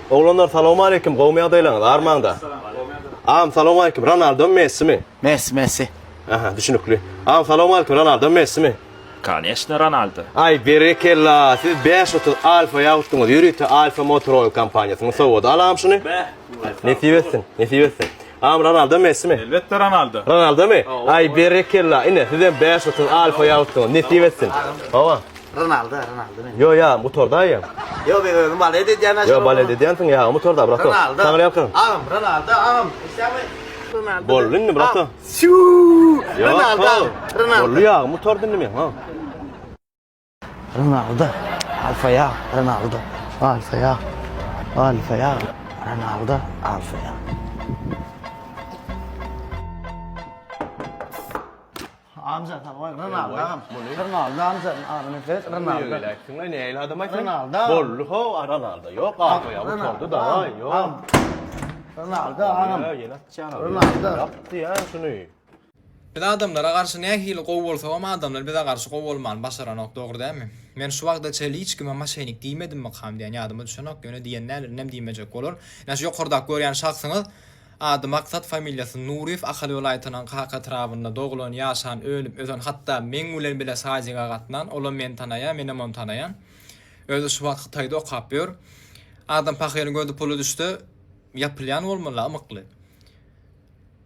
Oğlanlar salamu aleyküm. Qowmiya daylaňyz armanda. Am salamu aleyküm. Ronaldo Messi mi? Messi. Aha, düşünükli. Am salamu aleyküm. Ronaldo Messi mi? Конечно, Ronaldo. Ay berekella. Siz 530 Alfa ýagutdyňyz. Ýürüti Alfa Motor kampaniýasyny sowada. Alam şuny. Nesip etsin. Am Ronaldo Messi mi? Elbette Ronaldo. Ronaldo mi? Ay berekella. Ine sizden 530 Alfa ýagutdyňyz. Nesip etsin. Baba. Ronaldo. Yo ya motorda ya. Yo ben öldüm bale de diyemez. Yo bale dediýänsiň ya motorda bırak. Ronaldo. Sana ýakyn. Ronaldo. İstemmi. Ronaldo. Bollunny bırak. Ronaldo. Bollu ya motor dinlemi ha. Ronaldo. Alfa ya. Ronaldo. Alfa ya. Ronaldo. Alfa ya. Amca tamam Ronaldo. Ronaldo amca. Nefes Ronaldo. Sen ne el adam aytın? Ronaldo. Bollu ho Ronaldo. Yok abi ya motorda da yok. Ronaldo. Ya yeni atacağım. Ronaldo. Yaptı ya şunu. Bir adamlara karşı ne hili qow bolsa ama adamlar bize karşı qow bolman başaranok dogry dämi? Men şu wagtda çeli hiç kime maşenik diýmedim mi kam diýen ýadyma düşenok ýöne diýenler nem diýmejek bolar. Näşe ýokarda görýän şahsyňyz ady maksat familiýasy Nuriýew Ahaly welaýatynyň Kaka tarabynda doglan ýaşan ölüp özün hatda men bilen bile saýjyga gatnan ola men tanaýan menem onu tanaýan. Özü şu wagt Hytaýda okap ber. Adam pahyryň gözü pulu düşdi. Ýapylýan bolmaly amykly.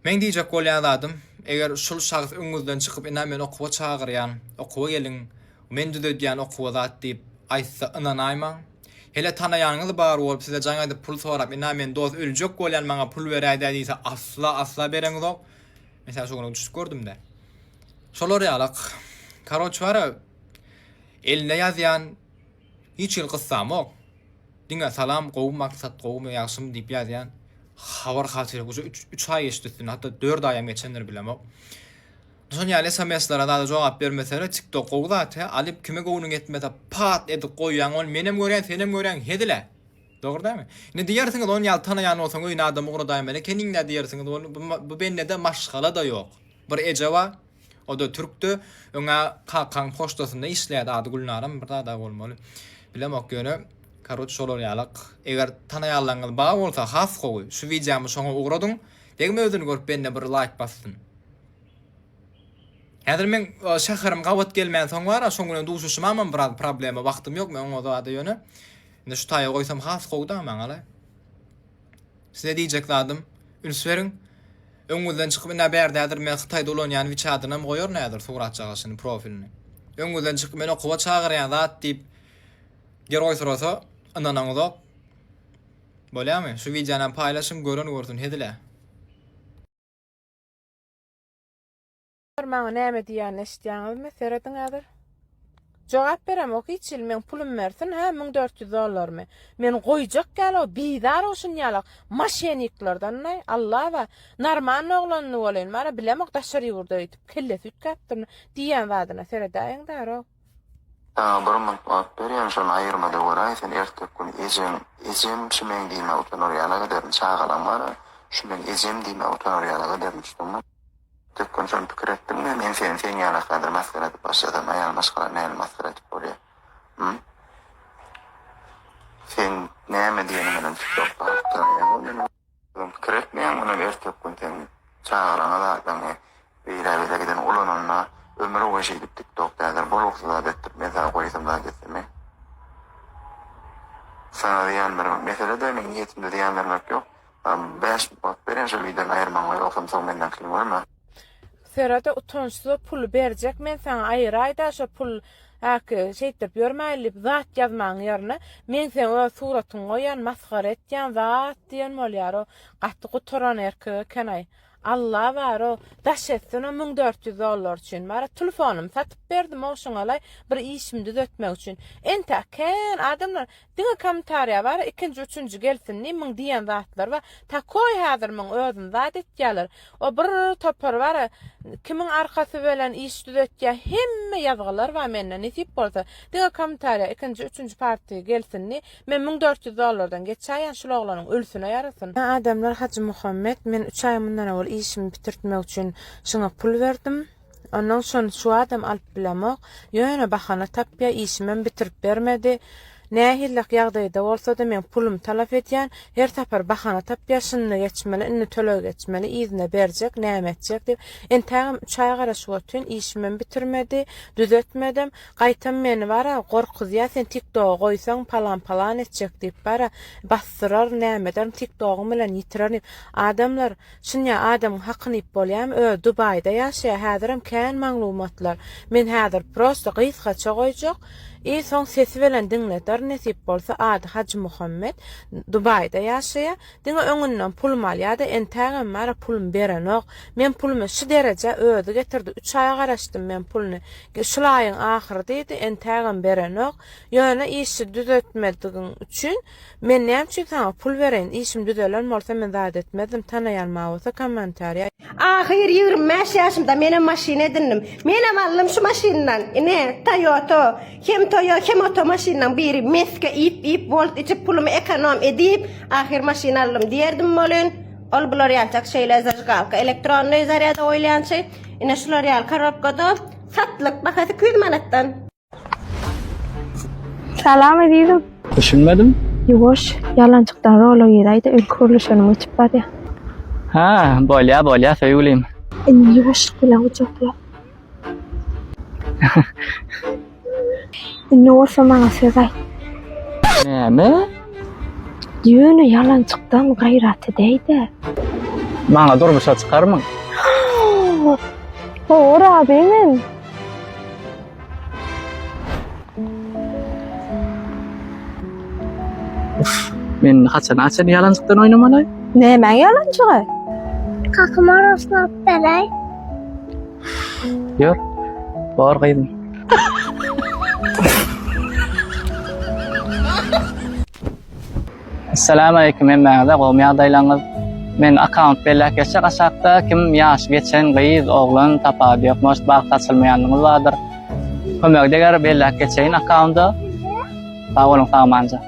Men diýjek bolýan adam eger şol şahs öňüňizden çykyp ina men okuwa çagyrýan, okuwa gelin, men düdedýän okuwa zat diýip aýtsa ynanaýma. Hele tanaýanyňyz bar bolup size jaňa pul sorap ina men dost öljek bolýan maňa pul beräýdi diýse asla bereňiz ok. Mesela şoňa düşüp gördüm-de. Şolar ýalyk. Karoç bara eline ýazýan hiç ýyl gyssam ok. Diňe salam gowy maksat gowy ýaşym diýip ýazýan. Havar hatırı bu 3 ay geçti hatta 4 ayam geçenler bilem o. Sonra ýaly SMS'lara da jogap bermesere TikTok gowda alyp kime gowunyň etmede pat edip goýýan ol menem görýän senem görýän hedile. Dogry dämi? Ne diýersiňiz onu ýal tanaýan bolsaň öýüne adam ugry daýmany keniň ne diýersiňiz bu bennede maşgala da ýok. Bir ejaba o da türkdü öňe kakan poştasynda işleýärdi ady Gulnaram bir da bolmaly. Bilem ok ýöne Karot şolar ýalyk. Eger tanaýanlaryňyz bar bolsa has gowy. Şu wideomy şoňa ugradyň. Degme özüni görüp bende bir like bassyn. Häzir men şäherym gawat gelmän soň bar, şoň bilen duşuşym amam bir problema wagtym ýok men oňa da ýöne. Inde şu taýa goýsam has gowda maňala. Size diýjekdim, ünsweriň öňüňizden çykyp ina berdidir men Hytaýda olanýan wiçadynam goýar nädir surat çagaşyny profilini. Öňüňizden çykyp men okuwa çagyrýan zat diýip geroy sorasa ananaňyz ok. Bolýarmy? Şu wideony paýlaşym gören görsün hedile. Maňa näme diýän eşitýäňizmi? Seretiň häzir. Jogap berem ok hiç il men pulum bersin ha $1400 men goýjak galo bizar oşun ýalyk maşeniklerden näy Allah we narman oglanyny bolen mara bilemek daşary ýurda ýetip kelle süt kapdyrny diýen wadyna seredäň daro. Burman berýän şonu aýyrmada goraý sen ertek gün ejem şumen diýme utanor ýalaga derdim çagalan bar şumen ejem diýme utanor ýalaga derdim şunu tek gün şonu pikir etdim men sen ýala kadar maskara edip başladym aýal maskara näme maskara edip bolýar sen näme diýeni menen TikTokda pikir etmeýän muny ertek gün sen çagalan adamy beýle giden ulananna ömrü o şey TikTok'ta da boloksa da mesela koysam da gitsem. Sana diyen mesela da men niyetimde diyenler yok. 5 bak beren şu videoyu ayırmam yoksam son benden kim var mı? Serete utançlı pul berjek men sana aýyraýda şo pul hak şeytip ýörmäýlip zat ýazmaň ýerine men sen o suratyň goýan maskara etýän zat diýen bolýar o gatty guturan erke kenay. Allah var o daşetsin o $1400 için. Mara telefonum satıp berdim o şoňalay bir işimi düzeltmek için. Ente ken adamlar diňe kommentaryýa bar ikinji üçünji gelsin nimen diýen zatlar we ta koy häzir men özüm zat etýärler. O bir topar bar kimin arkasy bilen iş düzeltýär hemme ýazgylar we menden nesip bolsa diňe kommentaryýa ikinji üçünji party gelsin ni men $1400 geçäýän şol oglanyň ölsüne ýarasyn. Adamlar Hacı Muhammed men 3 ay mundan awal işimi bitirtmek için şuna pul verdim. Ondan sonra şu adam alıp bilemek. Ýöne bahana tapya işimi bitirip bermedi. Nähillek ýagdaýda bolsa da men pulum talap edýän, her tapar bahana tapýaşyny geçmeli, inni töle geçmeli, izine berjek, näme etjek dip. Entägim 3 ay garaşyp ötün, işimi bitirmedi, düzetmedim. Gaýtam meni bara gorkuzýa, sen TikTok'a goýsaň palan etjek dip bara bastırar nämeden TikTok'um bilen ýitirer. Adamlar şunňa adamyň hakyny ip bolýam, Dubayda ýaşaýar, häzirim kän maglumatlar. Men häzir prosto gysgaça goýjak. Soň sesi bilen dinleter, nesip bolsa ady Hacı Muhammed Dubayda ýaşaýar. Diňe öňünden pulum alýardy, entägim mara pulum berenok. Men pulumy şu derejä öýdi getirdi. 3 ay garaşdym men puluny. Şu aýyň ahyry diýdi, entägim berenok. Ýöne işi düzeltmedigiň üçin men näme üçin sana pul bereň? İşim düzelen bolsa men zat etmedim. Tanaýalma bolsa kommentariýa. Ahir 25 yaşımda menem maşine edindim. Menem aldım şu maşindan. Ne? Toyota. Hem Toyota hem otomaşindan biri meske ip volt içip pulumu ekonom edip ahir maşine aldım diyerdim bolun. Ol bular ýalçak şeýle zajgalka elektronly zaryada oýlayan şey. Ine şular ýal karapkada satlyk bahasy 200 manatdan. Salam ediydim. Düşünmedim. Yoş, yalançıktan rolo yeraydı, ülkürlüşünü uçup var ya. Ha, bolya, söyleyeyim. Yoş bile uçukla. Ne olsa bana sözay. Ne? Düğünü yalançıktan gayratı deydi. Bana durmuşa çıkar mı? Ora benim. Men haçan yalancıktan oynamalay. Ne ben yalancığı? Kakım arasına attalay. Yor, bağır kaydım. Assalamu alaikum, men bäňe gowmy ýagdaýlaryňyz. Men account belläp geçek aşakda kim ýaş geçen gyýyz oglan tapady ýokmuş, bagt açylmaýanlygyňyz bardyr. Kömekde ger belläp geçeýin accountda. Sağ olun, tamamca.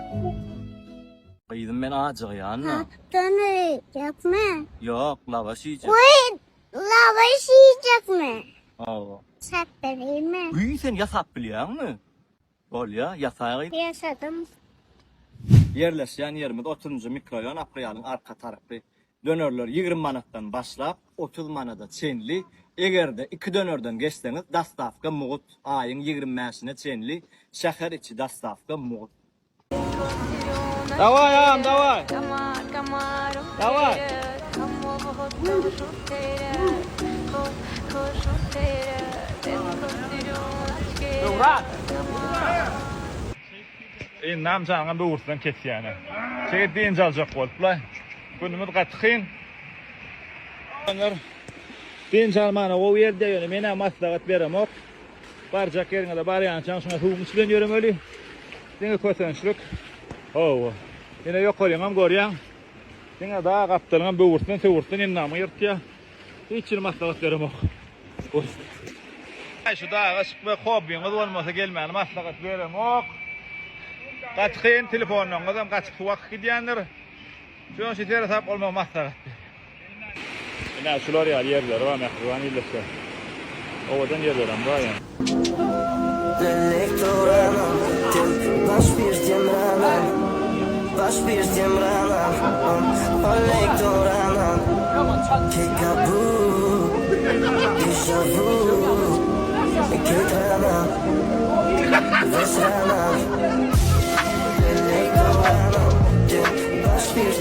Gyýdym men ajaýanmy? Dönü yapma. Ýok, lavaş ýiyjek. Uy, lavaş yiyecekmi? Oo. Sat vereyim. Uy, sen ýasap bilýärmi? Bolýa, ýasagy. Yaşadım. Yerleşýän ýerimiz 30-njy mikroraýon Aprýalyň arka tarapy. Dönerler 20 manatdan başlap 30 manada çenli. Egerde 2 dönerden geçseňiz dastavka mugut aýyň 25-sine çenli. Şäher içi dastavka mugut. Davay ağam, davay. Davay. Doğrat. Nam canına bir uğursan kesiyana. Çekit deyin çalacak boluplar. Günümüz gatxin. Deyin çalmana o yerde yönü mene maslahat beremok. Barcak yerine de barayan şuna huğum içilen yörüm öyle. Dine kösençlük. Yine yok olayım görüyen. Dine daha kaptırılan bir uğursan sevursan innamı yırtya. Hiç maslahat beremok. Şu dağa ışık ve hobiyiniz olmasa gelmeyen maslahat beremok. Gatxin telefondan adam gaçık wagt gidýändir. Şoň şeýle sap bolmamakda. Ina şular ýa ýerler we mehriban ýerler. Owadan ýerlerim baýan. Baş bir